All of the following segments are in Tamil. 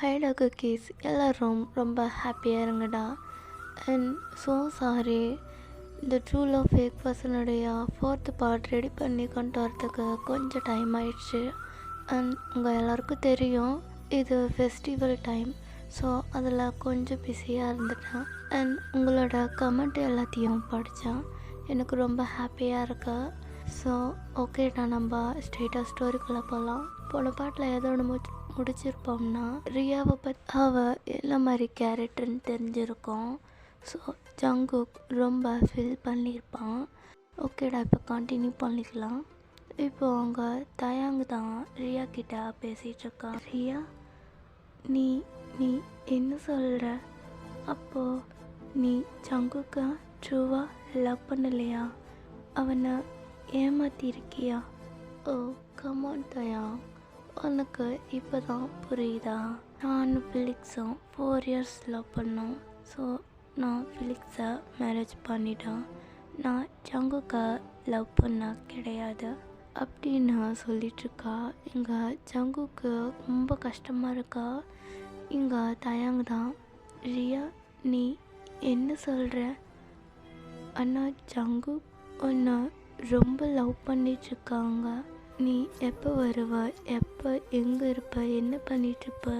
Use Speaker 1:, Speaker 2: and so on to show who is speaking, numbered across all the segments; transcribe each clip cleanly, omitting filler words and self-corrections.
Speaker 1: ஹைடா குக்கீஸ் எல்லோரும் ரொம்ப ஹாப்பியாக இருங்கடா. அண்ட் ஸோ சாரி, இந்த ட்ரூ லவ் ஃபேக் பர்சனுடைய 4th பார்ட் ரெடி பண்ணி கொண்டு வரத்துக்கு கொஞ்சம் டைம் ஆயிடுச்சு. அண்ட் உங்கள் எல்லாருக்கும் தெரியும் இது ஃபெஸ்டிவல் டைம். ஸோ அதில் கொஞ்சம் பிஸியாக இருந்துட்டேன். அண்ட் உங்களோட கமெண்ட் எல்லாத்தையும் படித்தேன். எனக்கு ரொம்ப ஹாப்பியாக இருக்கா. ஸோ ஓகேடா, நம்ம ஸ்ட்ரெயிட்டாக ஸ்டோரிக்குள்ளே போகலாம். போன பாட்டில் ஏதோ ஒன்று முடிச்சிருப்போம்னா ரியாவை பற்றி அவள் என்ன மாதிரி கேரக்டர்னு தெரிஞ்சிருக்கோம். ஸோ ஜங்குக் ரொம்ப ஃபீல் பண்ணியிருப்பான். ஓகேடா, இப்போ கண்டினியூ பண்ணிக்கலாம். இப்போ அவங்க தயாங் தான் ரியா கிட்ட பேசிகிட்ருக்கா. ரியா, நீ நீ என்ன சொல்கிற? அப்போது நீ ஜங்குக்கை ட்ரூவாக லவ் பண்ணலையா? அவனை ஏமாத்திருக்கியா? ஓ கமான் தயாங், உனக்கு இப்போ தான் புரியுதா? நானும் ஃபிலிக்ஸும் 4 இயர்ஸ் லவ் பண்ணோம். ஸோ நான் ஃபிலிக்ஸை மேரேஜ் பண்ணிட்டேன். நான் ஜங்குக்கை லவ் பண்ண கிடையாது அப்படின்னு சொல்லிகிட்ருக்கா. இங்கே ஜங்குக்கு ரொம்ப கஷ்டமாக இருக்கா. இங்கே தயாங் தான், ரியா நீ என்ன சொல்கிற? அண்ணா ஜங்கு உன்னை ரொம்ப லவ் பண்ணிகிட்ருக்காங்க. நீ எப்போ வருவ, எப்போ எங்கே இருப்ப, என்ன பண்ணிகிட்ருப்ப?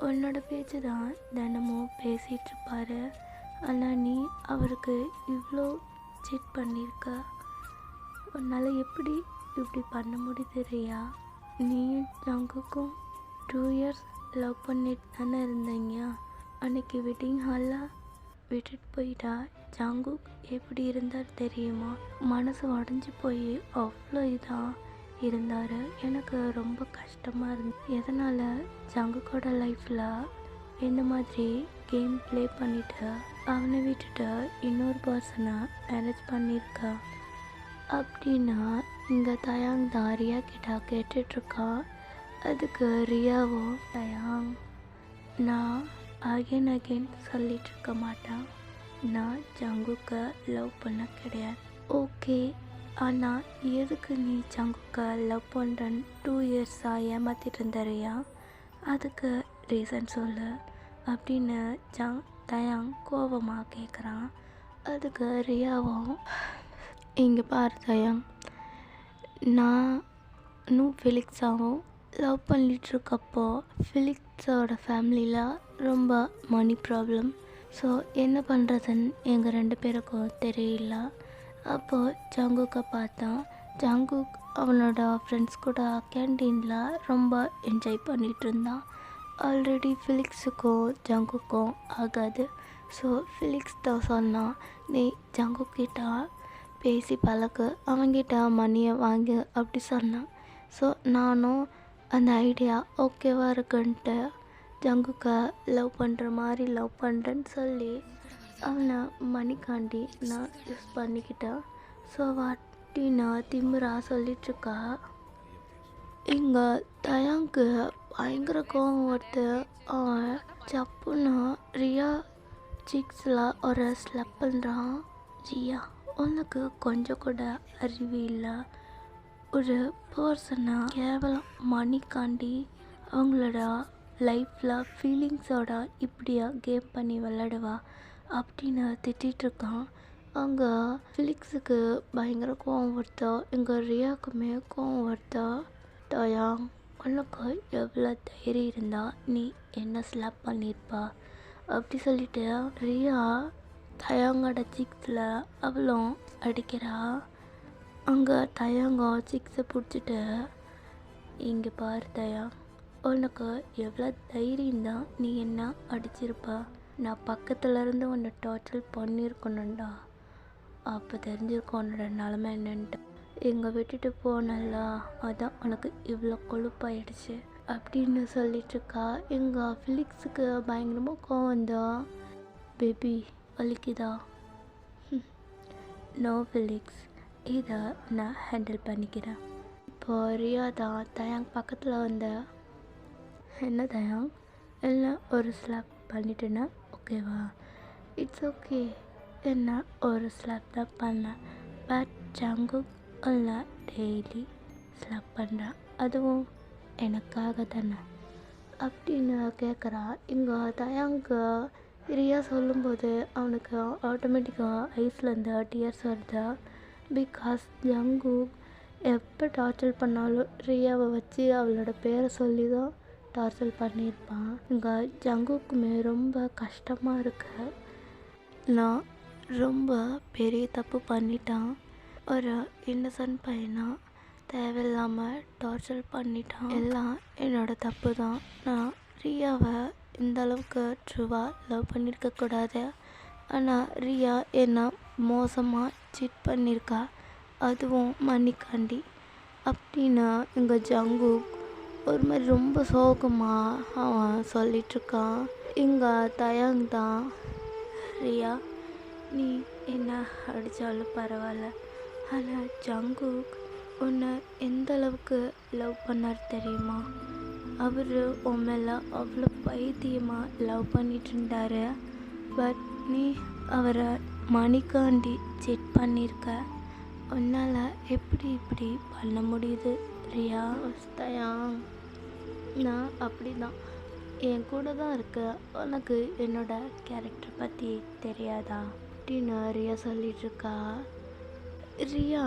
Speaker 1: உன்னோட பேச்சு தான் தினமும் பேசிகிட்ருப்பாரு. ஆனால் நீ அவருக்கு இவ்வளோ சீட் பண்ணியிருக்க. உன்னால் எப்படி இப்படி பண்ண முடியுது ரியா? நீயும் ஜங்குக்கும் 2 இயர்ஸ் லவ் பண்ணிட்டு தானே இருந்தீங்க. அன்றைக்கி வெட்டிங் ஹாலில் விட்டுட்டு போயிட்டா. ஜங்குக் எப்படி இருந்தார் தெரியுமா? மனசு உடஞ்சி போய் அவ்வளோ இதாக இருந்தார். எனக்கு ரொம்ப கஷ்டமாக இருந்தது. எதனால் ஜங்குக்கோட லைஃப்பில் இந்த மாதிரி கேம் ப்ளே பண்ணிவிட்டு அவனை விட்டுட்டு இன்னொரு பர்சனை மேரேஜ் பண்ணியிருக்கா அப்படின்னா இங்கே தயாங் தான் ரியா கிட்ட கேட்டுட்ருக்கா. அதுக்கு ரியாவும், தயாங் நான் அகைன் சொல்லிகிட்ருக்க மாட்டேன். நான் ஜங்குக்கை லவ் பண்ண கிடையாது. ஓகே, ஆனால் எதுக்கு நீ ஜங்குக்கை லவ் பண்ணுறன்னு 2 இயர்ஸாக ஏமாற்றிட்டு இருந்தறியா? அதுக்கு ரீசன் சொல்லு அப்படின்னு தயாங் கோபமாக கேட்குறான். அதுக்கு ரியாவும், இங்கே பாரு தயாங், நானும் ஃபிலிக்ஸாவும் லவ் பண்ணிகிட்ருக்கப்போ ஃபிலிக்ஸோட ஃபேமிலியில் ரொம்ப மணி ப்ராப்ளம். ஸோ என்ன பண்ணுறதுன்னு எங்கள் 2 பேருக்கும் தெரியல. அப்போது ஜங்குக்கை பார்த்தான். ஜங்குக் அவனோட ஃப்ரெண்ட்ஸ் கூட கேன்டீனில் ரொம்ப என்ஜாய் பண்ணிகிட்டு இருந்தான். ஆல்ரெடி ஃபிலிக்ஸுக்கும் ஜங்குக்கும் ஆகாது. ஸோ ஃபிலிக்ஸ் தான் சொன்னான், நீ ஜங்குக்கிட்ட பேசி பழகு, அவங்கிட்ட மணியை வாங்கு அப்படி சொன்னான். ஸோ நானும் அந்த ஐடியா ஓகேவா இருக்குன்ட்டு ஜங்குக்கை லவ் பண்ணுற மாதிரி லவ் பண்ணுறேன்னு சொல்லி அவனை மணிக்காண்டி நான் யூஸ் பண்ணிக்கிட்டேன். ஸோ வாட்டினா திமிரா சொல்லிகிட்ருக்கா. இங்கே தயாங்கு பயங்கர கோவம் வருது. அவன் சப்புன்னு ரியா சிக்ஸில் ஒரு ஸ்லப் பண்ணுறான். ரியா, உனக்கு கொஞ்சம் கூட அறிவு இல்லை. ஒரு பர்சனை கேவலம் மணிக்காண்டி அவங்களோட லைஃப்பில் ஃபீலிங்ஸோட இப்படியா கேம் பண்ணி விளையாடுவா அப்படின்னு திட்டிகிட்ருக்கான். அங்கே ஃபிலிக்ஸுக்கு பயங்கர கோவம் வருதா. இங்கே ரியாவுக்குமே கோவம் வருதா. தயாங், உனக்கு எவ்வளோ தைரியம் இருந்தால் நீ என்ன ஸ்லாப் பண்ணியிருப்பா அப்படி சொல்லிட்டு ரியா தயாங்கோட சிக்ஸில் அவளும் அடிக்கிறா. அங்கே தயாங்கோ சிக்ஸை பிடிச்சிட்டு, இங்கே பாரு தயாங், உனக்கு எவ்வளோ தைரியம் தான் நீ என்ன அடிச்சிருப்பா? நான் பக்கத்தில் இருந்து உன்னை டார்ச்சர் பண்ணியிருக்கணும்டா. அப்போ தெரிஞ்சிருக்கோம் உன்னோட நிலமை என்னன்ட்டு. எங்கே விட்டுட்டு போனல, அதான் உனக்கு இவ்வளோ கொழுப்பாயிடுச்சு அப்படின்னு சொல்லிட்டுருக்கா. எங்கள் ஃபிலிக்ஸுக்கு பயங்கரமாக கோவம் தான். பேபி வலிக்குதா? நோ ஃபிலிக்ஸ், இதை நான் ஹேண்டில் பண்ணிக்கிறேன். இப்போ ரியா தான் தயாங் பக்கத்தில் வந்த, என்ன தயாங், இல்லை ஒரு ஸ்லாப் பண்ணிட்டேன்னா ஓகேவா? இட்ஸ் ஓகே, என்ன ஒரு ஸ்லாப் தான் பண்ணேன். பட் ஜங்குக் டெய்லி ஸ்லாப் பண்ணுறேன், அதுவும் எனக்காக தானே. அப்படின்னு கேட்குறா. இங்கே தயாங்கு ரியா சொல்லும்போது அவனுக்கு ஆட்டோமேட்டிக்காக ஐஸ்லேருந்து டியர்ஸ் வருது. பிகாஸ் ஜங்குக் எப்போ டார்ச்சர் பண்ணாலும் ரியாவை வச்சு அவளோட பேரை சொல்லி தான் டார்ச்சர் பண்ணியிருப்பான். இங்கே ஜங்குக்குமே ரொம்ப கஷ்டமாக இருக்கு. நான் ரொம்ப பெரிய தப்பு பண்ணிட்டான். ஒரு இன்னசென்ட் பையனா தேவையில்லாமல் டார்ச்சர் பண்ணிட்டான். எல்லாம் என்னோட தப்பு தான். நான் ரியாவை இந்த அளவுக்கு ட்ரூவாக லவ் பண்ணியிருக்கக்கூடாது. ஆனால் ரியா என்ன மோசமாக சீட் பண்ணியிருக்கா, அதுவும் மன்னிக்காண்டி அப்படின்னு இங்கே ஜங்குக் ஒரு மாதிரி ரொம்ப சோகமாக அவன் சொல்லிகிட்ருக்கான். இங்கே தயாங் தான், ரியா நீ என்ன அடித்தாலும் பரவாயில்ல, ஆனால் ஜங்குக் உன்னை எந்த அளவுக்கு லவ் பண்ணார் தெரியுமா? அவர் உன் மேலே அவ்வளோ பைத்தியமாக லவ் பண்ணிட்டு இருந்தார். பட் நீ அவரை மணிக்காண்டி செட் பண்ணியிருக்க. உன்னால் எப்படி இப்படி பண்ண முடியுது ரியா? தயாங், நான் அப்படி தான், என் கூட தான் இருக்க. உனக்கு என்னோட கேரக்டர் பற்றி தெரியாதா அப்படின்னு ரியா சொல்லிகிட்ருக்கா. ரியா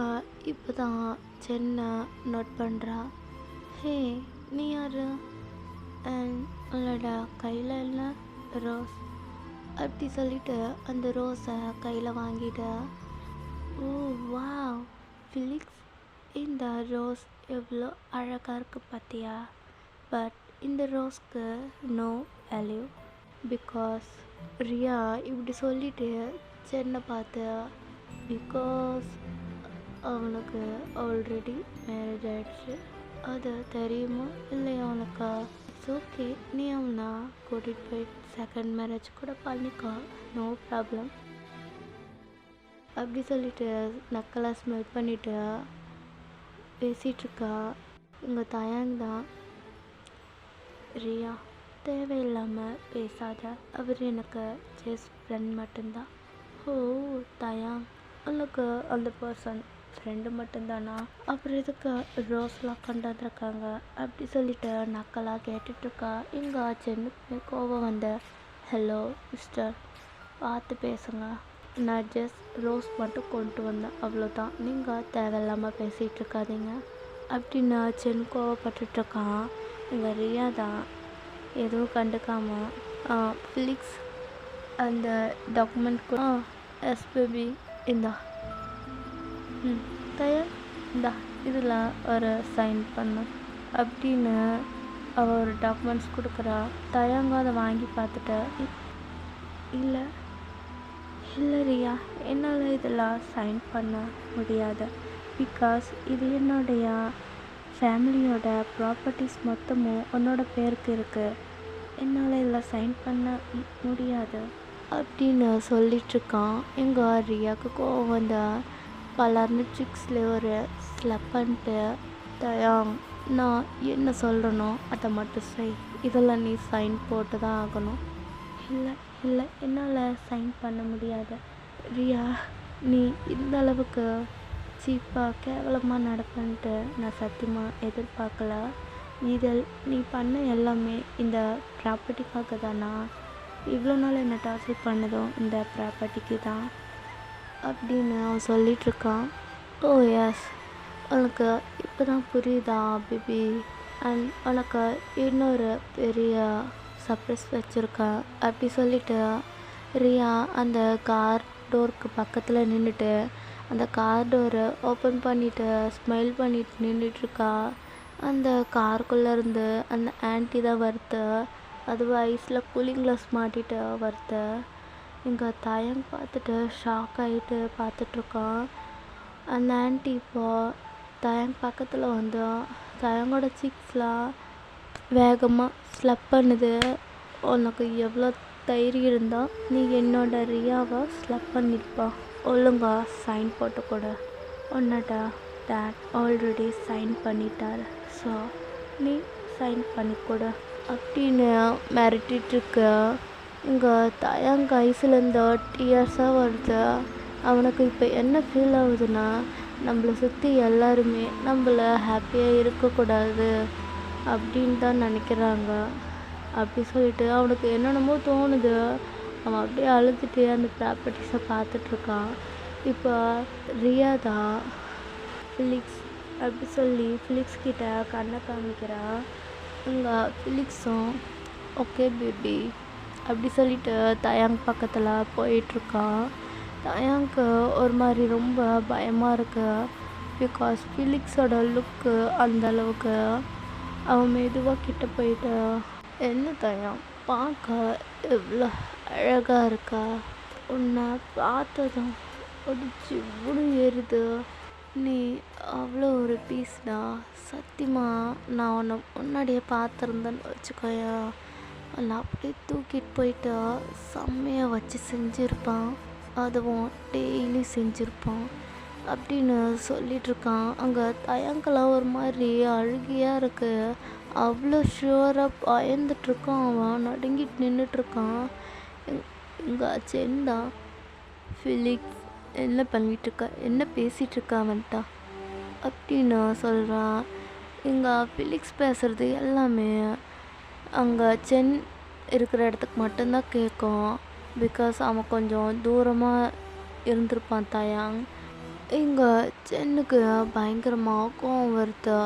Speaker 1: இப்போ தான் சென்னை நோட் பண்ணுறா. ஹே நீ யார்? அண்ட் உன்னோட கையில் என்ன ரோஸ்? அப்படி சொல்லிட்டு அந்த ரோஸை கையில் வாங்கிட்டு, ஓ வாவ் ஃபிலிக்ஸ், இந்த ரோஸ் எவ்வளோ அழகாக இருக்குது பார்த்தியா? பட் இந்த ரோஸ்க்கு நோ வேல்யூ. பிகாஸ் ரியா இப்படி சொல்லிட்டு சென்னை பார்த்து, பிகாஸ் அவனுக்கு ஆல்ரெடி மேரேஜ் ஆகிடுச்சு. அது தெரியுமா இல்லையா உனக்கு? இட்ஸ் ஓகே, நீ அவனை கூட்டிகிட்டு போயிட்டு செகண்ட் மேரேஜ் கூட பண்ணிக்கோ, நோ ப்ராப்ளம். அப்படி சொல்லிட்டு நக்கலாக ஸ்மெல் பண்ணிவிட்டு பேசிகிட்ருக்கா. இங்கே தயாங் தான், ரியா தேவையில்லாமல் பேசாத, அவர் எனக்கு ஜஸ்ட் ஃப்ரெண்ட் மட்டும்தான். ஓ தயாங், உனக்கு அந்த பர்சன் ஃப்ரெண்டு மட்டும்தானா? அப்புறம் எதுக்கு ரோஸ்லாம் கொண்டு வந்திருக்காங்க? அப்படி சொல்லிட்டு நக்கலாக கேட்டுட்ருக்கா. இங்கே சென்னுக்கு கோவம் வந்த, ஹலோ மிஸ்டர், பார்த்து பேசுங்க, நான் ஜஸ்ட் ரோஸ் மட்டும் கொண்டு வந்தேன், அவ்வளோதான், நீங்கள் தேவையில்லாமல் பேசிகிட்டு இருக்காதீங்க அப்படின்னு சென் கோவப்பட்டுட்ருக்கான். இங்கே ரியா தான் எதுவும் கண்டுக்காமல், ஃபிலிக்ஸ் அந்த டாக்குமெண்ட் எஸ் பேபி இந்தா, தயார் இந்தா இதில் ஒரு சைன் பண்ணு அப்படின்னு அவள் ஒரு டாக்குமெண்ட்ஸ் கொடுக்குறா. தயாங்க அதை வாங்கி பார்த்துட்டு, இல்லை இல்லை ரியா, என்னால் இதெல்லாம் சைன் பண்ண முடியாது. பிகாஸ் இது என்னுடைய ஃபேமிலியோட ப்ராப்பர்ட்டிஸ் மொத்தமும் உன்னோட பேருக்கு இருக்குது, என்னால் இதில் சைன் பண்ண முடியாது அப்படின்னு சொல்லிகிட்ருக்கான். எங்கள் ரியாவுக்கு கோவம் வந்தா பலர்னு ட்ரிக்ஸில் ஒரு ஸ்லப் பண்ணிட்டு, தயாங் நான் என்ன சொல்கிறனோ அதை மட்டும் செய், இதெல்லாம் நீ சைன் போட்டு தான் ஆகணும். இல்லை இல்லை, என்னால் சைன் பண்ண முடியாது ரியா, நீ இந்த அளவுக்கு சீப்பாக கேவலமாக நடப்பன்ட்டு நான் சத்தியமாக எதிர்பார்க்கல. இதில் நீ பண்ண எல்லாமே இந்த ப்ராப்பர்ட்டிக்காக தானா? இவ்வளோ நாள் என்னை டார்ச்சர் பண்ணதும் இந்த ப்ராப்பர்ட்டிக்கு தான் அப்படின்னு அவன் சொல்லிகிட்ருக்கான். ஓ எஸ், உனக்கு இப்போ தான் புரியுதா பேபி? அண்ட் உனக்கு இன்னொரு பெரிய சர்ப்ரைஸ் வச்சுருக்கேன் அப்படி சொல்லிவிட்டு ரியா அந்த கார் டோருக்கு பக்கத்தில் நின்றுட்டு அந்த கார் டோரை ஓப்பன் பண்ணிவிட்டு ஸ்மைல் பண்ணிட்டு நின்றுட்டுருக்கா. அந்த காருக்குள்ளே இருந்து அந்த ஆன்ட்டி தான் வருது. அதுவும் ஐஸில் கூலிங் கிளாஸ் மாட்டிட்டு வருது. இங்கே தயங் பார்த்துட்டு ஷாக் ஆகிட்டு பார்த்துட்ருக்கான். அந்த ஆன்ட்டி இப்போது தயங் பக்கத்தில் வந்து தயங்கோட சிக்ஸ்லாம் வேகமாக ஸ்லப் பண்ணுது. உனக்கு எவ்வளோ தைரியம் இருந்தால் நீ என்னோட ரியாவை ஸ்லப் பண்ணியிருப்பா. ஒழுங்கா சைன் போட்டு கொடு, உன்னோட டேட் ஆல்ரெடி சைன் பண்ணிட்டார், ஸோ நீ சைன் பண்ணிக்கொடு அப்படின்னு மிரட்டிகிட்ருக்க. இங்கே தயங் ஐஸ்லேருந்து டியர்ஸாக வருது. அவனுக்கு இப்போ என்ன ஃபீல் ஆகுதுன்னா, நம்மளை சுற்றி எல்லாருமே நம்மளை ஹாப்பியாக இருக்கக்கூடாது அப்படின்னு தான் நினைக்கிறாங்க. அப்படி சொல்லிட்டு அவனுக்கு என்னென்னமோ தோணுது. அவன் அப்படியே அழுதுட்டு அந்த ப்ராப்பர்ட்டிஸை பார்த்துட்ருக்கான். இப்போ ரியா தான் ஃபிலிக்ஸ் அப்படி சொல்லி ஃபிலிக்ஸ் கிட்ட கண்ணை காமிக்கிறா. இங்கே ஃபிலிக்ஸும் ஓகே பேபி அப்படி சொல்லிட்டு தயாங் பக்கத்தில் போயிட்டுருக்கான். தயாங்க்கு ஒரு மாதிரி ரொம்ப பயமாக இருக்கு. பிகாஸ் ஃபிலிக்ஸோட லுக்கு அந்த அளவுக்கு. அவன் மெதுவாக கிட்ட போயிட்டு, என்ன தயாங் பார்க்க எவ்வளோ அழகாக இருக்கா, உன்னை பார்த்ததும் ஒரு சிவ்வுடு ஏறுது, நீ அவ்வளோ ஒரு பீஸ்டா, சத்தியமாக நான் உன்னை முன்னாடியே பார்த்துருந்தேன்னு வச்சுக்கோயா, நான் அப்படியே தூக்கிட்டு போயிட்டு செம்மையாக வச்சு செஞ்சுருப்பான், அதுவும் டெய்லி செஞ்சுருப்பான் அப்படின்னு சொல்லிகிட்ருக்கான். அங்கே தயங்கெல்லாம் ஒரு மாதிரி அழுகியாக இருக்கு. அவ்வளோ ஷுவராக பயந்துட்டுருக்கான். அவன் நடுங்கிட்டு நின்றுட்டுருக்கான். இங்கே செந்தா ஃபிலிக்ஸ் என்ன பண்ணிகிட்ருக்கா, என்ன பேசிகிட்ருக்கா அவன்ட்டா அப்படின்னு சொல்கிறான். இங்கே ஃபிலிக்ஸ் பேசுகிறது எல்லாமே அங்கே சென் இருக்கிற இடத்துக்கு மட்டும்தான் கேட்கும். பிகாஸ் அவன் கொஞ்சம் தூரமாக இருந்திருப்பான் தயாங். இங்கே சென்னுக்கு பயங்கரமாக கோவம் வருது.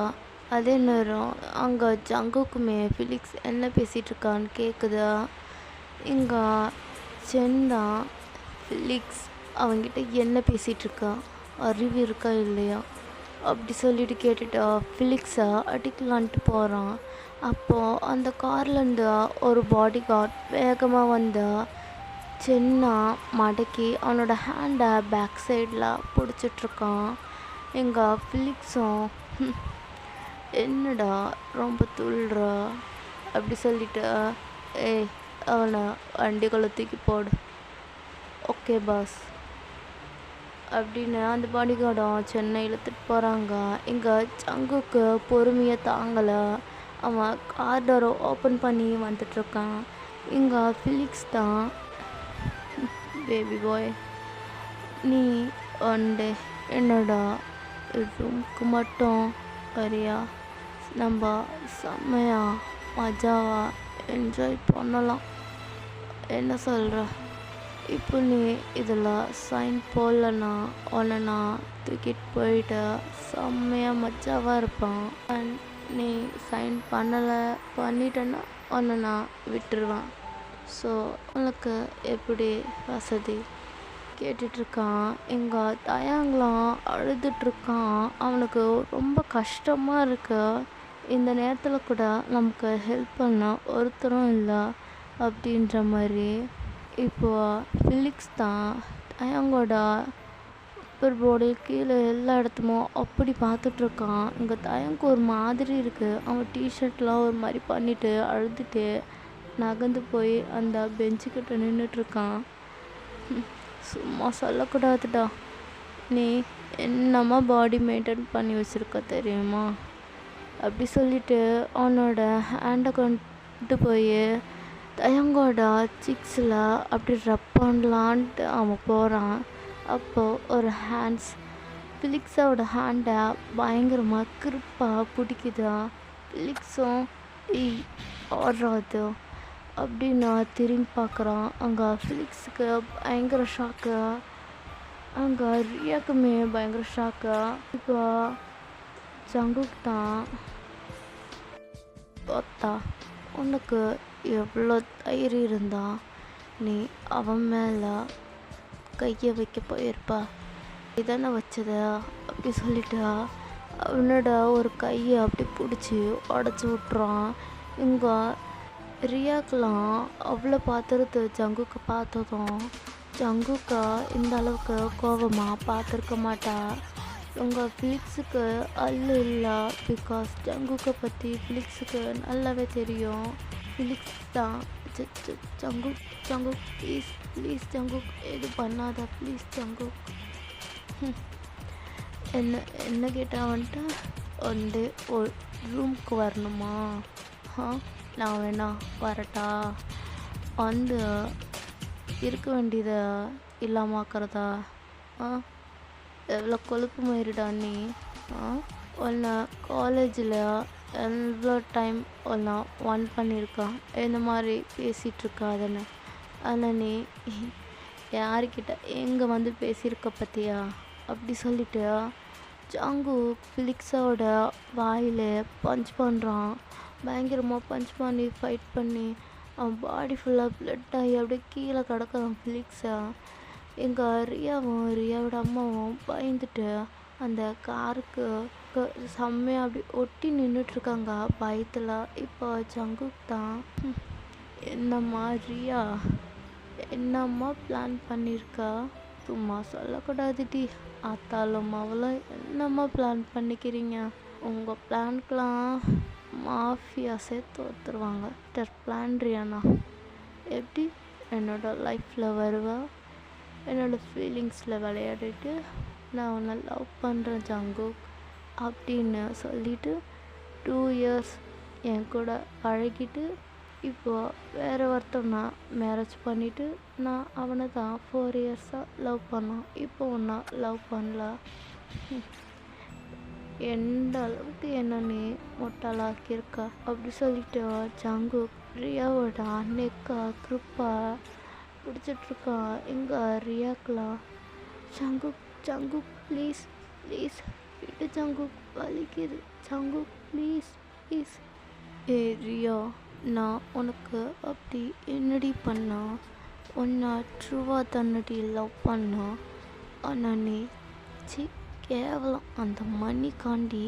Speaker 1: அதே நேரம் அங்கே ஜங்குக்குமே ஃபிலிக்ஸ் என்ன பேசிகிட்ருக்கான்னு கேட்குது. இங்கே சென் தான் ஃபிலிக்ஸ் அவங்கிட்ட என்ன பேசிகிட்ருக்கா, அறிவு இருக்கா இல்லையா அப்படி சொல்லிட்டு கேட்டுட்டா ஃபிலிக்ஸை அடிக்கலான்ட்டு போகிறான். அப்போது அந்த கார்லேருந்து ஒரு பாடி கார்ட் வேகமாக வந்து சென்னா மடக்கி அவனோட ஹேண்டை பேக் சைடில் பிடிச்சிட்ருக்கான். எங்கள் ஃபிலிக்ஸும் என்னடா ரொம்ப துள்ளுற அப்படி சொல்லிட்டு, ஏய் அவனை வண்டிக்குள்ளே தூக்கி போடு, ஓகே பாஸ் அப்படின்னு அந்த பாடிகார்டும் சென்னை இழுத்துட்டு போகிறாங்க. இங்கே ஜங்குக்கு பொறுமையை தாங்கலை. அவன் கார் டோரை ஓப்பன் பண்ணி வந்துட்டுருக்கான். இங்கே ஃபிலிக்ஸ் தான், பேபி பாய் நீ ஒன்டே என்னோட ரூமுக்கு மட்டும் வரியா, நம்ம செம்மையாக மஜாவாக என்ஜாய் பண்ணலாம், என்ன சொல்கிற, இப்போ நீ இதில் சைன் போடலன்னா உன்னை நான் தூக்கிட்டு போயிட்டு செம்மையாக மஜாவாக இருப்பான். அண்ட் நீ சைன் பண்ணிட்டேன்னா உன்னை நான் விட்டுருவேன். ஸோ உனக்கு எப்படி வசதி கேட்டுட்ருக்கான். எங்கள் தயாங்கலாம் அழுதுட்ருக்கான். அவனுக்கு ரொம்ப கஷ்டமாக இருக்கு. இந்த நேரத்தில் கூட நமக்கு ஹெல்ப் பண்ண ஒருத்தரும் இல்லை அப்படின்ற மாதிரி. இப்போது ஃபிலிக்ஸ் தான் தயாங்கோட அப்பர் போர்டு கீழே எல்லா இடத்துமோ அப்படி பார்த்துட்ருக்கான். இங்கே தயாங்கு ஒரு மாதிரி இருக்குது. அவன் டிஷர்ட்லாம் ஒரு மாதிரி பண்ணிவிட்டு அழுதுட்டு நகர்ந்து போய் அந்த பெஞ்சுக்கிட்ட நின்றுட்டுருக்கான். சும்மா சொல்லக்கூடாதுடா, நீ என்னம்மா பாடி மெயின்டைன் பண்ணி வச்சுருக்க தெரியுமா அப்படி சொல்லிட்டு அவனோட ஹேண்டை கொண்டு போய் தயங்கோட சிக்ஸில் அப்படி ரப் பண்ணலான்ட்டு அவன் போகிறான். அப்போது ஒரு ஹேண்ட்ஸ் ஃபிலிக்ஸோட ஹேண்டை பயங்கரமாக கிருப்பாக பிடிக்குதா. ஃபிலிக்ஸும் ஆடுறாது அப்படின்னு திரும்பி பார்க்குறான். அங்கே ஃபிலிக்ஸுக்கு பயங்கர ஷாக்கு, அங்கே ரியாக்குமே பயங்கர ஷாக்கு. இப்போ ஜங்குக் தான், பார்த்தா உனக்கு எவ்வளோ தைரியம் இருந்தா நீ அவன் மேலே கையை வைக்க போயிருப்பா, இதானே வச்சத அப்படி சொல்லிட்டா அவனோட ஒரு கையை அப்படி பிடிச்சி உடச்சி விட்றான். இங்கே ரியாக்கெலாம் அவ்வளோ பார்த்துருது. ஜங்குக்கு பார்த்ததும் ஜங்குக்கா இந்த அளவுக்கு கோபமாக பார்த்துருக்க மாட்டா. உங்கள் ஃபிலிக்ஸுக்கு அல்லு இல்லை. பிகாஸ் ஜங்குக்கை பற்றி ஃபிலிக்ஸுக்கு நல்லாவே தெரியும். ஃபிலிக்ஸ் தான் Jungkook Jungkook please please Jungkook எது பண்ணாத ப்ளீஸ் ஜங்குக். என்ன கேட்டால் வந்துட்டு வந்து ஒரு ரூமுக்கு வரணுமா, நான் வேணா வரட்டா, வந்து இருக்க வேண்டியதை இல்லாமாக்கிறதா, எவ்வளோ கொழுப்பு மாறிடா நீ, உன்னை காலேஜில் எவ்வளோ டைம் எல்லாம் ஒன் பண்ணியிருக்கான் இந்த மாதிரி பேசிகிட்ருக்காதுன்னு. ஆனால் நீ யார்கிட்ட எங்கே வந்து பேசியிருக்க பற்றியா அப்படி சொல்லிட்டு ஜாங்கு ஃபிலிக்ஸோட வாயில் பஞ்ச் பண்ணுறான். பயங்கரமாக பஞ்ச் பண்ணி ஃபைட் பண்ணி அவன் பாடி ஃபுல்லாக ப்ளட் ஆகி அப்படியே கீழே கிடக்குறான் ஃபிலிக்ஸை. எங்கள் ரியாவோட அம்மாவும் பயந்துட்டு அந்த காருக்கு செம்மையாக அப்படி ஒட்டி நின்றுட்டுருக்காங்க பயத்தில். இப்போ ஜங்குக் தான், என்னம்மா ரியா, என்னம்மா பிளான் பண்ணியிருக்கா? சும்மா சொல்லக்கூடாதுடி, ஆத்தாலும் அவளும் என்னம்மா பிளான் பண்ணிக்கிறீங்க? உங்கள் பிளான்க்கெலாம் மாஃபியாஸே தோற்றுருவாங்க. பிளான் ரியானா, எப்படி என்னோடய லைஃப்பில் வருவா? என்னோடய ஃபீலிங்ஸில் விளையாடிட்டு நான் உன்னை லவ் பண்ணுறேன் ஜங்குக் அப்படின்னு சொல்லிவிட்டு 2 இயர்ஸ் என் கூட பழகிட்டு இப்போது வேறு ஒருத்தன் நான் மேரேஜ் பண்ணிவிட்டு நான் அவனை தான் 4 இயர்ஸாக லவ் பண்ணான். இப்போ ஒன்றா லவ் பண்ணல. எந்த அளவுக்கு என்ன நீ முட்டாளாக்கியிருக்கா அப்படி சொல்லிட்டு ஜங்குக் ரியாவோட நெக்கா குரூப்பாக பிடிச்சிட்ருக்கான். எங்கே ரியாக்கலாம் ஜங்குக் ப்ளீஸ் ப்ளீஸ் விட்டு ஜங்குக், வலிக்குது ஜங்குக் ப்ளீஸ் ப்ளீஸ். ஏ ரியா, நான் உனக்கு அப்படி என்னடி பண்ணா? உன்னை ட்ரூவாக தன்னடி லவ் பண்ணா. ஆனால் நீ கேவலம் அந்த மணிக்காண்டி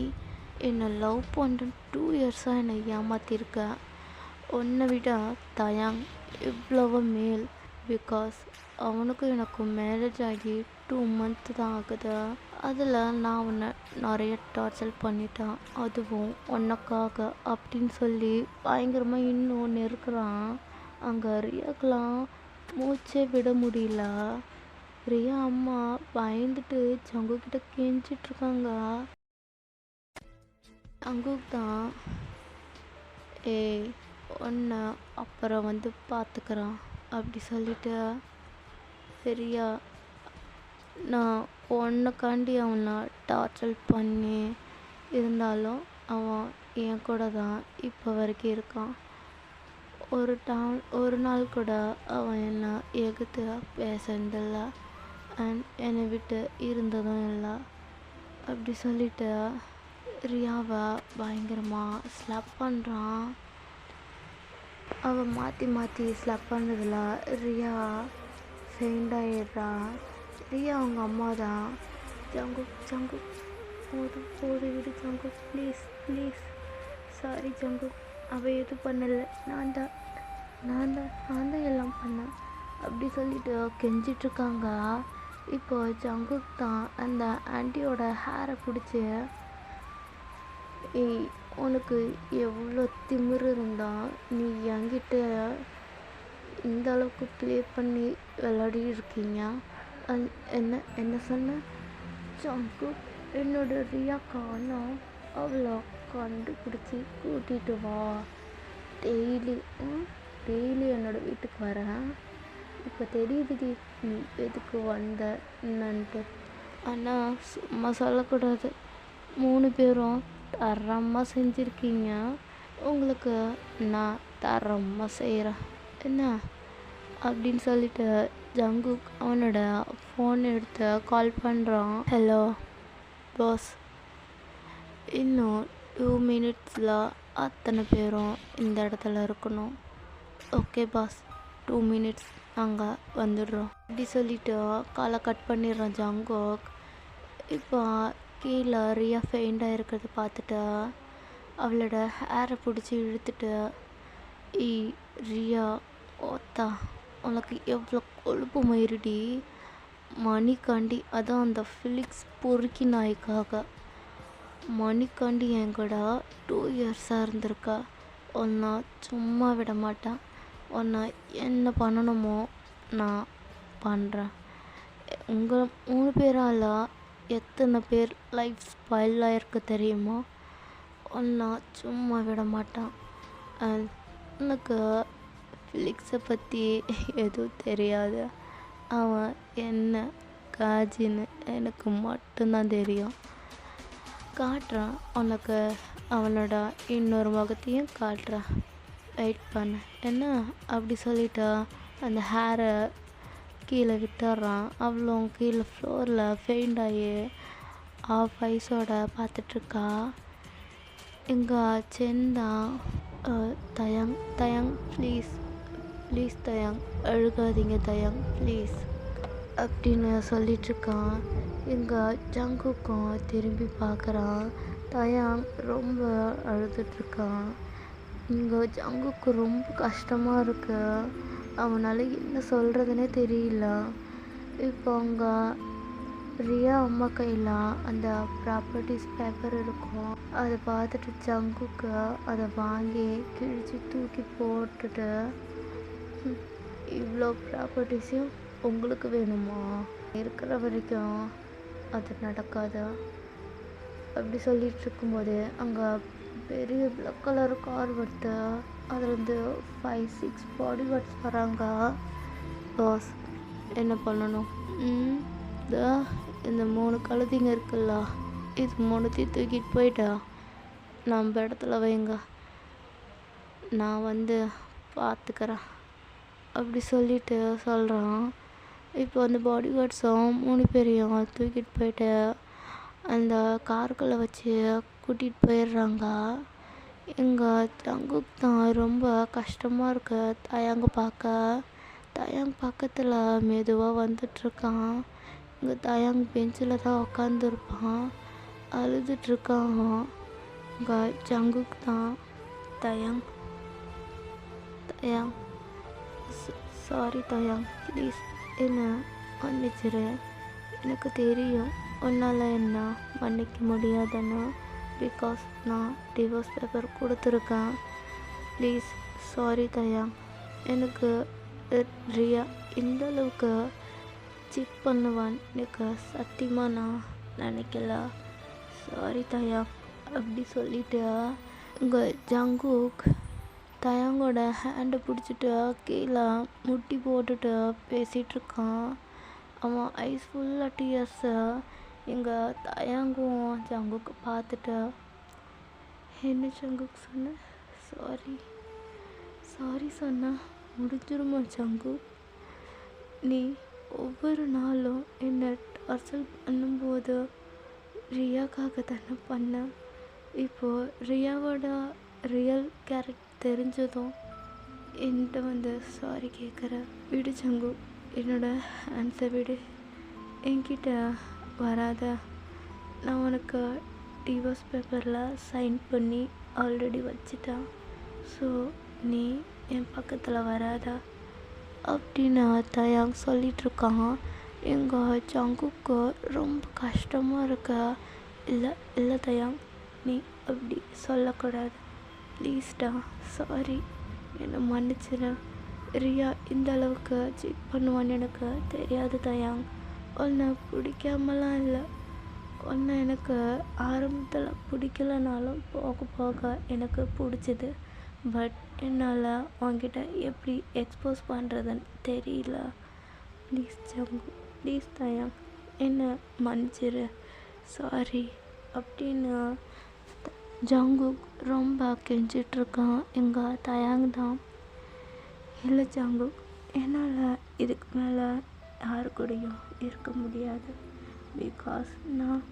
Speaker 1: என்னை லவ் பண்ணுற 2 இயர்ஸாக என்னை ஏமாற்றிருக்க. உன்னை விட தயாங் இவ்வளவு மேல். பிகாஸ் அவனுக்கும் எனக்கும் மேரேஜ் ஆகி 2 மந்த்து தான் ஆகுது. அதில் நான் உன்னை நிறைய டார்ச்சர் பண்ணிட்டேன், அதுவும் உனக்காக அப்படின்னு சொல்லி பயங்கரமாக இன்னும் நெருக்கிறான். அங்கே ரியாக்கெலாம் மூச்சே விட முடியல. ரியா அம்மா பயந்துட்டு ஜங்குக்கிட்ட கெஞ்சிட்ருக்காங்க. ஜங்குக் தான், ஏய் ஒன்றை அப்புறம் வந்து பார்த்துக்கிறான் அப்படி சொல்லிட்டு, சரியா நான் உன்னைக்காண்டி அவனை டார்ச்சர் பண்ணி இருந்தாலும் அவன் என் கூட தான் இப்போ வரைக்கும் இருக்கான். ஒரு நாள் கூட அவன் என்னை எகுத்து பேசுனதில்லை அண்ட் என்னை விட்டு இருந்ததும் இல்லை அப்படி சொல்லிட்டு ரியாவை பயங்கரமாக ஸ்லாப் பண்ணுறான். அவன் மாற்றி ஸ்லாப் பண்ணதில் ரியா ஃபெயிண்ட் ஆகிடுறா. ரியா அவங்க அம்மா தான், ஜங்குக் போது விடு ஜங்குக் ப்ளீஸ் சாரி ஜங்குக், அவள் எதுவும் பண்ணலை, நான் தான் எல்லாம் பண்ணேன் அப்படி சொல்லிட்டு கெஞ்சிட்ருக்காங்க. இப்போ ஜங்குக் தான் அந்த ஆண்டியோட ஹேரை பிடிச்சி, ஏய் உனக்கு எவ்வளோ திமிரு இருந்தால் நீ என்கிட்ட இந்த அளவுக்கு ப்ளே பண்ணி விளையாடி இருக்கீங்க? என்ன சொன்ன? ஜங்குக், என்னோட ரியா காணோம், அவளை கண்டுபிடிச்சி கூட்டிகிட்டு வா. டெய்லி என்னோட வீட்டுக்கு வரேன். இப்போ தெரியுதுடி நீ எதுக்கு வந்த என்னன்ட்டு. ஆனால் சும்மா சொல்லக்கூடாது, 3 பேரும் தரமாக செஞ்சுருக்கீங்க, உங்களுக்கு நான் தரமாக செய்கிறேன் என்ன அப்படின்னு சொல்லிட்டு ஜங்குக் அவனோட ஃபோன் எடுத்து கால் பண்ணுறான். ஹலோ பாஸ், இன்னும் 2 மினிட்ஸில் அத்தனை பேரும் இந்த இடத்துல இருக்கணும். ஓகே பாஸ், 2 மினிட்ஸ் நாங்கள் வந்துடுறோம் அப்படி சொல்லிவிட்டு காலை கட் பண்ணிடுறான் ஜங்குக். இப்போ கீழே ரியா ஃபெயிண்டாக இருக்கிறத பார்த்துட்டு அவளோட ஹேரை பிடிச்சி இழுத்துட்டு, ரியா ஓத்தா உனக்கு எவ்வளோ கொழுப்பு மயிருடி, மணிக்காண்டி அதான் அந்த ஃபிலிக்ஸ் பொறுக்கி நாய்க்காக மணிக்காண்டி என் கூட 2 இயர்ஸாக இருந்திருக்கா. உன்னை சும்மா விட மாட்டேன், உன்னை என்ன பண்ணணுமோ நான் பண்ணுறேன். உங்கள் 3 பேரால் எத்தனை பேர் லைஃப் ஸ்பாயில் ஆகிருக்கு தெரியுமா? உன்னை சும்மா விட மாட்டான். எனக்கு ஃபிலிக்ஸை பற்றி எதுவும் தெரியாது, அவன் என்ன காஜின்னு எனக்கு மட்டும்தான் தெரியும். காட்டுறான் உனக்கு அவனோட இன்னொரு முகத்தையும் காட்டுறேன், வெயிட் பண்ண என்ன அப்படி சொல்லிட்டு அந்த ஹேரை கீழே விட்டுறான். அவளும் கீழே ஃப்ளோரில் ஃபெயிண்ட் ஆகி ஆஃப் ஐஸோட பார்த்துட்ருக்கா. இங்கே செந்தான் தயங் தயங் ப்ளீஸ் ப்ளீஸ் தயங், அழுகாதீங்க தயங் ப்ளீஸ் அப்படின்னு சொல்லிகிட்ருக்கான். இங்கே ஜங்குக்கும் திரும்பி பார்க்குறான். தயாங் ரொம்ப அழுதுட்ருக்கான். இங்கே ஜங்குக்கு ரொம்ப கஷ்டமாக இருக்கு. அவனால் என்ன சொல்கிறதுனே தெரியல. இப்போ அவங்க ரியா அம்மா கையில் அந்த ப்ராப்பர்ட்டிஸ் பேப்பர் இருக்கும். அதை பார்த்துட்டு ஜங்குக்கு அதை வாங்கி கிழிச்சு தூக்கி போட்டுட்டு, இவ்வளோ ப்ராப்பர்ட்டிஸையும் உங்களுக்கு வேணுமா? இருக்கிற வரைக்கும் அது நடக்காதா அப்படி சொல்லிட்டு இருக்கும்போது அங்கே பெரிய பிளாக் கலர் கார் வருது. அதுலேருந்து 5-6 பாடி கார்ட்ஸ் வராங்க. பாஸ் என்ன பண்ணணும்? இந்த 3 கழுதிங்க இருக்குல்ல, இது 3த்தையும் தூக்கிட்டு போயிட்டா நம்ம இடத்துல வைங்க, நான் வந்து பார்த்துக்கிறேன் அப்படி சொல்லிட்டு சொல்கிறான். இப்போ அந்த பாடி கார்ட்ஸும் 3 பேரையும் தூக்கிட்டு போயிட்டு அந்த காருக்குள்ளே வச்சு கூட்டிகிட்டு போயிடுறாங்க. எங்கள் ஜங்குக்கு தான் ரொம்ப கஷ்டமாக இருக்கு தயாங்க பார்க்க. தயாங் பக்கத்தில் மெதுவாக வந்துட்டுருக்கான். இங்கே தயாங் பெஞ்சில் தான் உக்காந்துருப்பான், அழுதுட்ருக்கான். இங்கே ஜங்குக்கு தான் தயாங் தயாங் சாரி தயாங் ப்ளீஸ் என்ன மன்னிச்சிரு. எனக்கு தெரியும் உன்னால் என்ன மன்னிக்க முடியாதுன்னு, பிகாஸ் நான் டிவோர்ஸ் பேப்பர் கொடுத்துருக்கேன். Please sorry Taeyang. எனக்கு ரியா இந்த அளவுக்கு சீட் பண்ணுவான் எனக்கு சத்தியமாக நான் நினைக்கல. சாரி தயாங் அப்படி சொல்லிட்டு இங்கே ஜங்குக் தயாங்கோட ஹேண்டை பிடிச்சிட்டு கீழே முட்டி போட்டுட்டு பேசிகிட்ருக்கான். அவன் ஐஸ் ஃபுல்லாக டீயர்ஸு. இங்கே தயாங்கும் ஜங்குக்கு பார்த்துட்டு, என்ன ஜங்குக்கு சொன்ன? சாரி சாரி சொன்னா முடிஞ்சிருமா ஜங்கு? நீ ஒவ்வொரு நாளும் என்னை டார்ச்சர் பண்ணும்போது ரியாக்காக தானே பண்ண. இப்போது ரியாவோட ரியல் கேரக்டர் தெரிஞ்சதும் என்கிட்ட வந்து சாரி கேட்குற. விடு ஜங்கு, என்னோட ஆன்சர் விடு, என்கிட்ட வராத. நான் உனக்கு டிவோர்ஸ் பேப்பரில் சைன் பண்ணி ஆல்ரெடி வச்சிட்டேன். ஸோ நீ என் பக்கத்தில் வராதா அப்படின்னு தயாங் சொல்லிகிட்ருக்கான். எங்கள் ஜங்குக்கு ரொம்ப கஷ்டமாக இருக்க. இல்லை இல்லை தயாங், நீ அப்படி சொல்லக்கூடாது ப்ளீஸ்டா, சாரி என்னை மன்னிச்சிரு. ரியா இந்த அளவுக்கு சீட் பண்ணுவான்னு எனக்கு தெரியாது தயாங். உன்னை பிடிக்காமலாம் இல்லை, உன்னை எனக்கு ஆரம்பத்தில் பிடிக்கலனாலும் போக போக எனக்கு பிடிச்சிது. பட் என்னால் உன்கிட்ட எப்படி எக்ஸ்போஸ் பண்ணுறதுன்னு தெரியல. ப்ளீஸ் ஜங்கு, ப்ளீஸ் தயாங் என்னை மன்னிச்சிரு, சாரி அப்படின்னு ஜங்கு ரொம்ப கெஞ்சிட்ருக்கான். எங்கள் தயாங் தான், இல்லை ஜங்கு என்னால் இதுக்கு மேலே யாரு கூடயும் இருக்க முடியாது. பிகாஸ் நான்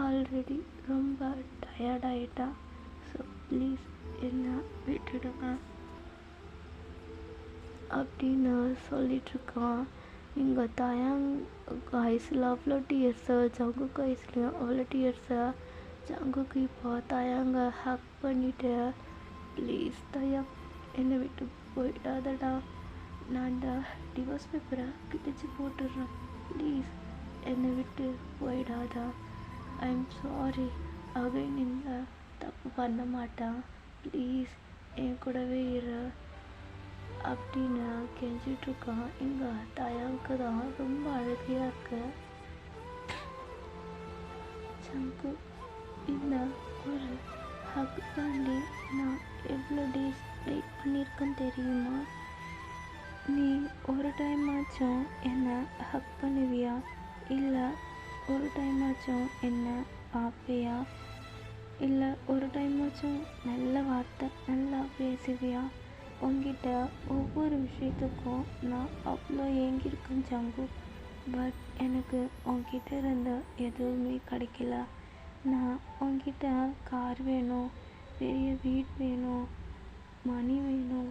Speaker 1: ஆல்ரெடி ரொம்ப டயர்டாயிட்டேன். ஸோ ப்ளீஸ் என்ன விட்டுடுங்க அப்படின்னு சொல்லிகிட்ருக்கான். இங்கே தயாங் ஐஸில் அவ்வளோ டீயர்ஸு, ஜங்குக்கு ஐஸ்லேயும் அவ்வளோ டீயர்ஸு. ஜங்குக்கு இப்போ தயாங்க ஹக் பண்ணிவிட்டு, ப்ளீஸ் தயாங் என்னை விட்டு போயிடாதடா, நான் டிவோர்ஸ் பேப்பரை கிழிச்சு போட்டுடுறேன், ப்ளீஸ் என்னை விட்டு போயிடாதா. ஐம் சாரி, அகைன் இந்த தப்பு பண்ண மாட்டேன், ப்ளீஸ் என் கூடவே இரு அப்படின்னு கெஞ்சிட்ருக்கான். இங்கே தயாங்க்கு தான் ரொம்ப அழகையாக இருக்கு. ஜங்கு இந்த ஒரு ஹக் தாண்டி நான் எவ்வளோ டேஸ் வெயிட் பண்ணியிருக்கேன்னு தெரியுமா? நீ ஒரு டைம் ஆச்சும் என்னை ஹக் பண்ணுவியா? இல்லை ஒரு டைம் ஆச்சும் என்னை பார்ப்பியா? இல்லை ஒரு டைமாச்சும் நல்ல வார்த்தை நல்லா பேசுவியா? உன்கிட்ட ஒவ்வொரு விஷயத்துக்கும் நான் அவ்வளோ ஏங்கியிருக்கேன் ஜங்கு. பட் எனக்கு உன்கிட்ட இருந்த எதுவுமே கிடைக்கல. நான் உன்கிட்ட கார் வேணும், பெரிய வீடு வேணும், மணி வேணும்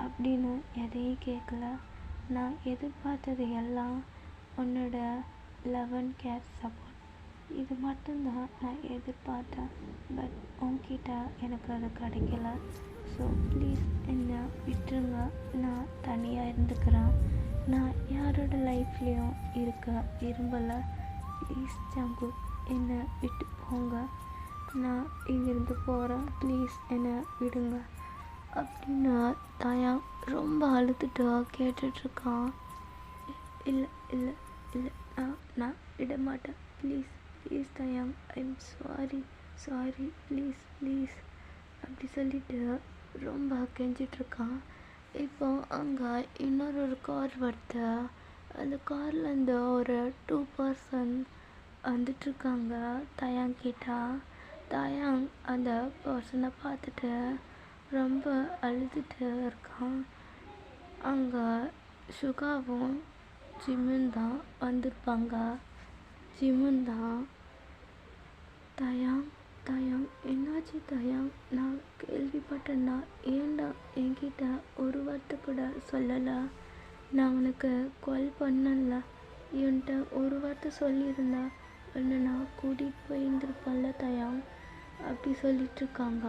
Speaker 1: அப்படின்னு எதையும் கேட்கல. நான் எதிர்பார்த்தது எல்லாம் உன்னோட 11 கேர் சப்போர்ட். இது மட்டும்தான் நான் எதிர்பார்த்தேன். பட் உன்கிட்ட எனக்கு அது கிடைக்கல. ஸோ ப்ளீஸ் என்னை விட்டுருங்க. நான் தனியாக இருந்துக்கிறேன். நான் யாரோட லைஃப்லேயும் இருக்க விரும்பலை. ப்ளீஸ் ஜங்கு, என்னை விட்டு போங்க. நான் இங்கிருந்து போகிறேன். ப்ளீஸ் என்னை விடுங்க அப்படின்னு தயாங் ரொம்ப அழுதுட்டு கேட்டுட்ருக்கான். இல்லை இல்லை இல்லை, நான் விட மாட்டேன். Please please Taeyang, I'm sorry sorry, please please அப்படி சொல்லிட்டு ரொம்ப கெஞ்சிட்ருக்கான். இப்போ அங்கே இன்னொரு கார் வருது. அந்த கார்லேருந்து ஒரு 2 பர்சன் வந்துட்டுருக்காங்க தயாங் கிட்ட. தயாங் அந்த பர்சனை பார்த்துட்டு ரொம்ப அழுதுட்டு இருக்கான். அங்கே சுகாவும் ஜிம்முன் தான் வந்திருப்பாங்க. ஜிம்முன் தான், தயாங் தயாங் என்னாச்சு தயாங்? நான் கேள்விப்பட்டேன்னா ஏன்டா என்கிட்ட ஒரு வார்த்தை கூட சொல்லலை? நான் உனக்கு கால் பண்ணல, என்கிட்ட ஒரு வார்த்தை சொல்லியிருந்தா உன்னை நான் கூட்டிகிட்டு போயிருந்துருப்பேன்ல தயாங் அப்படி சொல்லிகிட்ருக்காங்க.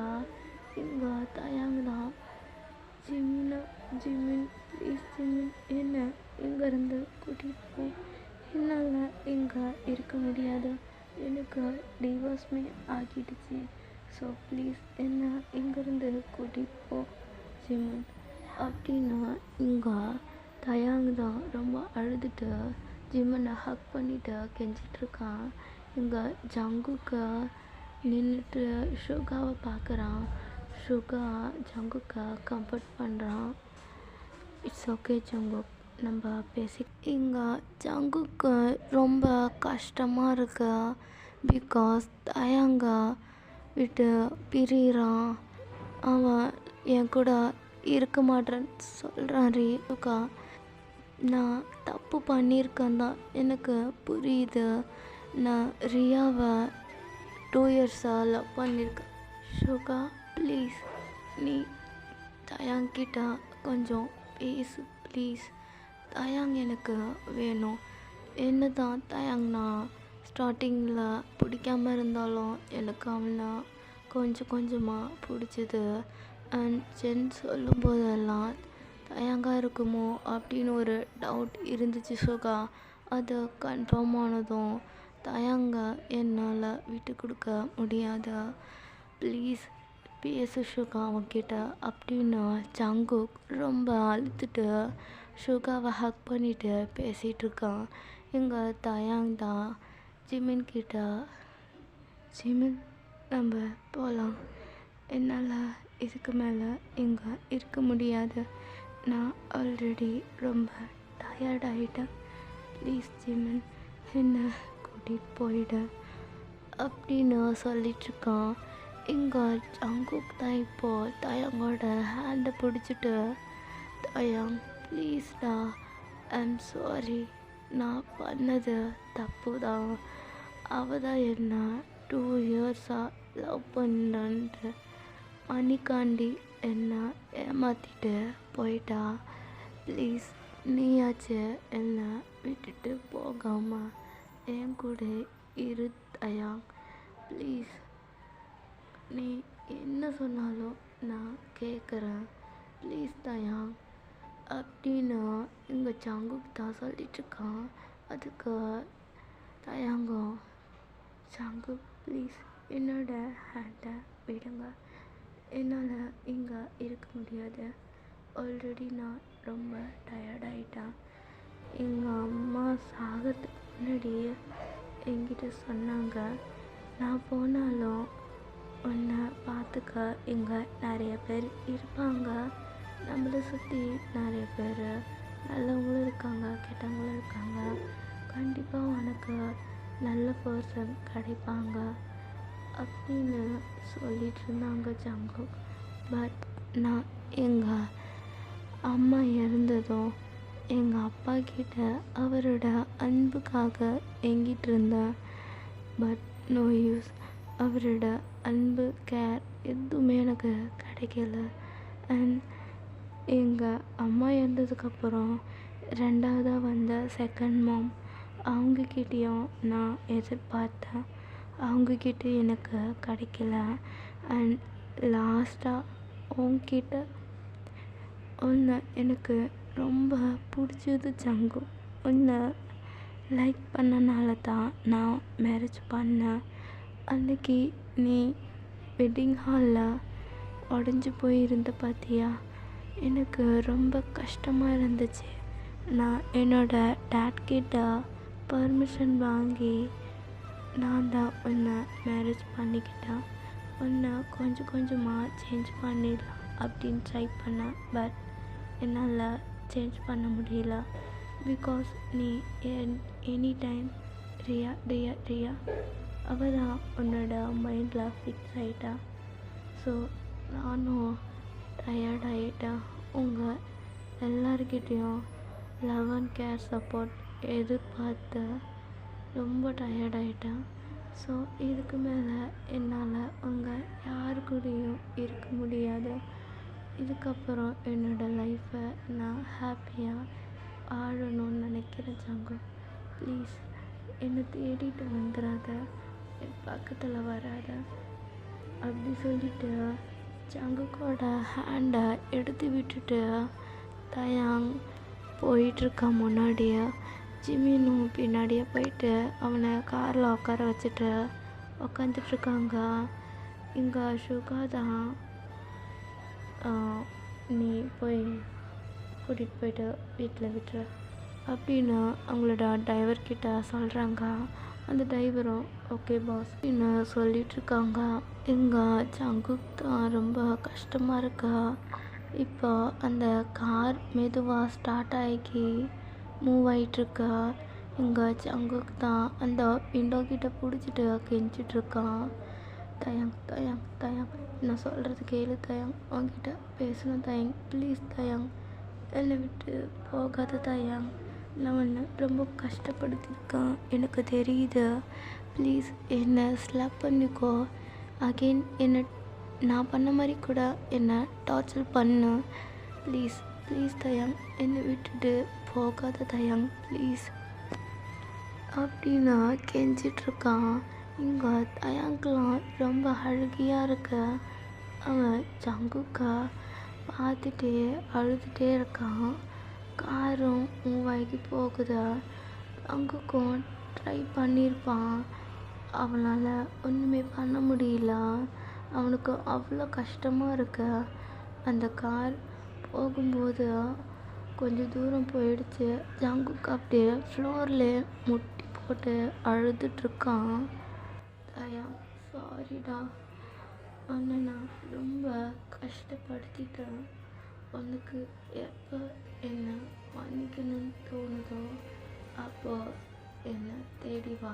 Speaker 1: இங்கே தயாங் தான், ஜிமின் ப்ளீஸ் ஜிமின், என்ன இங்கேருந்து கூட்டிகிட்டு போ. என்னால் இங்கே இருக்க முடியாது. எனக்கு டிவோர்ஸ்மே ஆகிடுச்சு. ஸோ ப்ளீஸ் என்ன இங்கேருந்து கூட்டிகிட்டு போ ஜிமின் அப்படின்னா இங்கே தயாங் தான் ரொம்ப அழுதுட்டு ஜிம்மனை ஹக் பண்ணிவிட்டு கெஞ்சிட்ருக்கான். இங்கே ஜங்குக்கு நின்றுட்டு சுகாவை பார்க்குறான். சுகா ஜங்குக்கு கம்ஃபர்ட் பண்ணுறான். இட்ஸ் ஓகே ஜங்குக், நம்ம பேசி. இங்கே ஜங்குக்கு ரொம்ப கஷ்டமாக இருக்கு. பிகாஸ் தயாங்க விட்டு பிரிகிறான். அவன் என் கூட இருக்க மாட்டேன்னு சொல்கிறான். சுகா, நான் தப்பு பண்ணியிருக்கேன் தான், எனக்கு புரியுது. நான் ரியாவை 2 இயர்ஸாக லவ் பண்ணியிருக்கேன். சுகா ப்ளீஸ், நீ தயாங்கிட்ட கொஞ்சம் பேசு ப்ளீஸ். தயாங் எனக்கு வேணும். என்ன தான் தயாங் நான் ஸ்டார்டிங்கில் பிடிக்காமல் இருந்தாலும் எனக்கு அவனை கொஞ்சம் கொஞ்சமாக பிடிச்சிது. அண்ட் ஜென் சொல்லும் போதெல்லாம் தயாங்காக இருக்குமோ அப்படின்னு ஒரு டவுட் இருந்துச்சு சுகா. அது கன்ஃபார்ம் ஆனதும் தயாங்க என்னால் விட்டு கொடுக்க முடியாது. ப்ளீஸ் பேசு சுகா அவன்கிட்ட அப்படின்னு ஜங்குக் ரொம்ப அழுத்துட்டு சுகாவை ஹக் பண்ணிவிட்டு பேசிகிட்ருக்கான். இங்கே தயாங் தான் ஜிமின் கிட்ட, ஜிமின் நம்ம போகலாம், என்னால் இதுக்கு மேலே இங்கே இருக்க முடியாது, நான் ஆல்ரெடி ரொம்ப டயர்டாகிட்டேன், ப்ளீஸ் ஜிமின் என்னை கூட்டிகிட்டு போயிடு அப்படின்னு சொல்லிகிட்ருக்கான். இங்கே ஜங்குக் தான் இப்போது தயாங்கோட ஹேண்டை பிடிச்சிட்டு, தயாங் ப்ளீஸ்டா, ஐம் சாரி, நான் பண்ணது தப்பு தான். அவள் தான் என்ன 2 இயர்ஸாக லவ் பண்ணுறன்ட்டு மணிக்காண்டி என்ன ஏமாற்றிட்டு போயிட்டா. ப்ளீஸ் நீயாச்சு என்னை விட்டுட்டு போகாமல் என் கூட இரு தயாங், ப்ளீஸ் நீ என்ன சொன்னாலும் நான் கேட்குறேன், ப்ளீஸ் தயாங் அப்படின்னு இங்கே ஜங்குக் தான் சொல்லிகிட்ருக்கான். அதுக்கு தயாங்கோ, ஜங்குக் ப்ளீஸ் என்னோட ஹேண்டை விடுங்க, என்னால் இங்கே இருக்க முடியாது, ஆல்ரெடி நான் ரொம்ப டயர்டாயிட்டேன். எங்கள் அம்மா சாகிறதுக்கு முன்னாடி என்கிட்ட சொன்னாங்க, நான் போனாலும் உன்னை பார்த்துக்க இங்கே நிறைய பேர் இருப்பாங்க, நம்மளை சுற்றி நிறைய பேர் நல்லவங்களும் இருக்காங்க கெட்டவங்களும் இருக்காங்க, கண்டிப்பாக உனக்கு நல்ல பர்சன் கிடைப்பாங்க அப்படின்னு சொல்லிட்டு இருந்தாங்க ஜங்குக். பட் நான் எங்கள் அம்மா இறந்ததும் எங்கள் அப்பா கிட்ட அவரோட அன்புக்காக ஏங்கிட்டு இருந்தேன். But no use. அவரோட அன்பு, கேர் எதுவுமே எனக்கு கிடைக்கல. அண்ட் எங்கள் அம்மா இறந்ததுக்கப்புறம் ரெண்டாவதாக வந்த செகண்ட் மாம், அவங்கக்கிட்டேயும் நான் எதிர்பார்த்தேன், அவங்கக்கிட்ட எனக்கு கிடைக்கல. அண்ட் லாஸ்ட்டாக உங்ககிட்ட உன்னை எனக்கு ரொம்ப பிடிச்சது ஜங்கு. உன்னை லைக் பண்ணனால தான் நான் மேரேஜ் பண்ணேன். அன்றைக்கி நீ வெட்டிங் ஹாலில் உடஞ்சி போயிருந்த பார்த்தியா, எனக்கு ரொம்ப கஷ்டமாக இருந்துச்சு. நான் என்னோடய டேட்கிட்ட பர்மிஷன் வாங்கி நான் தான் உன்னை மேரேஜ் பண்ணிக்கிட்டேன். உன்னை கொஞ்சம் கொஞ்சமாக சேஞ்ச் பண்ணிடலாம் அப்படின்னு ட்ரை பண்ணேன். பட் என்னால் சேஞ்ச் பண்ண முடியல. பிகாஸ் நீ எனி டைம் ரியா ரியா ரியா அவள் தான் உன்னோட மைண்டில் ஃபிக்ஸ் ஆகிட்டா. ஸோ நானும் டயர்டாகிட்டேன். உங்கள் எல்லாருக்கிட்டேயும் லவ் அண்ட் கேர் சப்போர்ட் எதிர்பார்த்து ரொம்ப டயர்டாகிட்டேன். ஸோ இதுக்கு மேலே என்னால் உங்கள் யாரு கூடயும் இருக்க முடியாது. இதுக்கப்புறம் என்னோடய லைஃப்பை நான் ஹாப்பியாக வாழணும்னு நினைக்கிறேன் ஜங்கு. ப்ளீஸ் என்னை தேடிட்டு வந்துடாத, என் பக்கத்தில் வராத அப்படி சொல்லிட்டு ஜங்குக்கோட ஹேண்டை எடுத்து விட்டுட்டு தயாங் போயிட்டுருக்கான். முன்னாடியே ஜிமினும் பின்னாடியே போயிட்டு அவனை காரில் உட்கார வச்சுட்டு உக்காந்துட்ருக்காங்க. இங்கே சுகா தான் நீ போய் கூட்டிகிட்டு போயிட்டு வீட்டில் விட்டுரு அப்படின்னு அவங்களோட டிரைவர்கிட்ட சொல்கிறாங்க. அந்த டிரைவரும் ஓகே பாஸ் அப்படின்னு சொல்லிகிட்ருக்காங்க. இங்கே ஜங்குக் தான் ரொம்ப கஷ்டமாக இருக்கா. இப்போ அந்த கார் மெதுவாக ஸ்டார்ட் ஆகி மூவ் ஆகிட்டுருக்கா. இங்கே ஜங்குக் தான் அந்த விண்டோ கிட்ட பிடிச்சிட்டு கெஞ்சிட்ருக்கான். தயங் தயங் தயங் நான் சொல்கிறது கேளு தயங், அவங்ககிட்ட பேசணும் தயங், ப்ளீஸ் தயங், என்னை விட்டு போகாத தயங், நான் உன்னை ரொம்ப கஷ்டப்படுத்தியிருக்கேன், எனக்கு தெரியுது, ப்ளீஸ் என்னை ஸ்லாப் பண்ணிக்கோ, அகெயின் என்னை நான் பண்ண மாதிரி கூட என்னை டார்ச்சர் பண்ணு, ப்ளீஸ் ப்ளீஸ் தயங், என்னை விட்டுட்டு போகாத தயங் ப்ளீஸ் அப்படின்னு கெஞ்சிட்ருக்கான். இங்கே தயங்கெலாம் ரொம்ப அழுகியாக இருக்க. அவன் ஜங்குக்கை பார்த்துட்டே அழுதுகிட்டே இருக்கான். காரும் மூவ் ஆகி போகுது. ஜங்குக்கும் ட்ரை பண்ணியிருப்பான், அவனால் ஒன்றுமே பண்ண முடியல. அவனுக்கு அவ்வளோ கஷ்டமாக இருக்கு. அந்த கார் போகும்போது கொஞ்சம் தூரம் போயிடுச்சு. ஜங்குக்கு அப்படியே ஃப்ளோரில் முட்டி போட்டு அழுதுட்ருக்கான். தயா சாரிடா, உன்னை நான் ரொம்ப கஷ்டப்படுத்திட்டேன். உனக்கு எப்போ என்னை மன்னிக்கணும்னு தோணுதோ அப்போ என்னை தேடி வா.